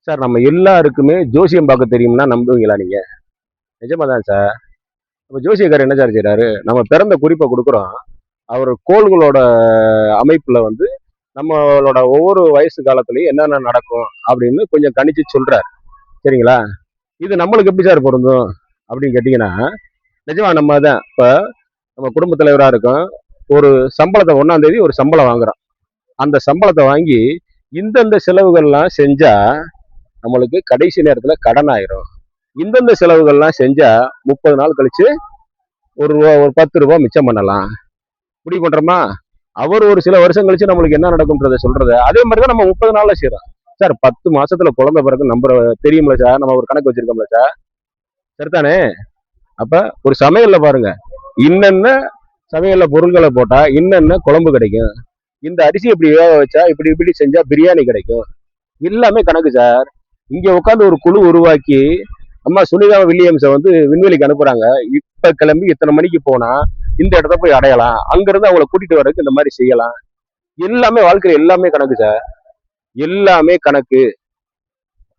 Sir நம்ம எல்லாருக்குமே ஜோசியம் பார்க்க தெரியும்னா நம்புவீங்களா நீங்க? நிஜமா தான் சார். அப்ப ஜோசியக்காரர் என்ன சார் செய்றாரு? நம்ம பிறந்த குறிப்ப குடுக்குறோம். அவரு கோள்களோட அமைப்புல வந்து நம்மளோட ஒவ்வொரு வயசு காலத்திலயும் என்னென்ன நடக்கும் அப்படின்னு கொஞ்சம் கணிச்சு சொல்றாரு. சரிங்களா? இது நம்மளுக்கு எப்படி சார் பொருந்தும்? அப்படின்னு கேட்டீங்கன்னா, நிஜமா நம்ம தான். இப்ப நம்ம குடும்பத் தலைவரா இருக்கோம். ஒரு சம்பளத்த 1ஆம் தேதி ஒரு சம்பளம் வாங்குறோம். அந்த சம்பளத்த வாங்கி இந்தந்த செலவுகள்லாம் செஞ்சா நம்மளுக்கு கடைசி நேரத்துல கடன் ஆயிரும். இந்தந்த செலவுகள்லாம் செஞ்சா 30 நாள் கழிச்சு ஒரு ₹10 மிச்சம் பண்ணலாம். முடிவு பண்றோமா? அவர் ஒரு சில வருஷம் கழிச்சு நம்மளுக்கு என்ன நடக்கும்ன்றத சொல்றது. அதே மாதிரி தான் நம்ம 30 நாள்ல செய்றோம். சார் 10 மாசத்துல குழந்தை பிறகு நம்புற தெரியும்ல சார். நம்ம ஒரு கணக்கு வச்சிருக்கோம்ல சார். சரிதானே? அப்ப ஒரு சமையல்ல பாருங்க. இன்னென்ன சமையல்ல பொருள்கள போட்டா இன்னென்ன குழம்பு கிடைக்கும். இந்த அரிசி இப்படி வேக வச்சா இப்படி இப்படி செஞ்சா பிரியாணி கிடைக்கும். எல்லாமே கணக்கு சார். இங்க உட்கார்ந்து ஒரு குழு உருவாக்கி அம்மா சுனிதா வில்லியம்ஸ வந்து விண்வெளிக்கு அனுப்புறாங்க. இப்ப கிளம்பி இத்தனை மணிக்கு போனா இந்த இடத்த போய் அடையலாம். அங்க இருந்து அவங்கள கூட்டிட்டு வர்றதுக்கு இந்த மாதிரி செய்யலாம். எல்லாமே வாழ்க்கையில எல்லாமே கணக்கு சார். எல்லாமே கணக்கு.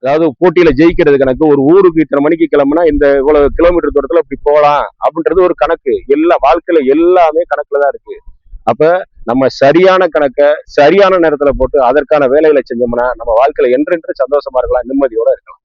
அதாவது போட்டியில ஜெயிக்கிறது கணக்கு. ஒரு ஊருக்கு இத்தனை மணிக்கு கிளம்புனா இந்த இவ்வளவு கிலோமீட்டர் தூரத்துல இப்படி போகலாம் அப்படின்றது ஒரு கணக்கு. எல்லா வாழ்க்கையில எல்லாமே கணக்குல தான் இருக்கு. அப்ப நம்ம சரியான கணக்க சரியான நேரத்துல போட்டு அதற்கான வேலைகளை செஞ்சோம்னா நம்ம வாழ்க்கையில என்றென்று சந்தோஷமா இருக்கலாம், நிம்மதியோட இருக்கலாம்.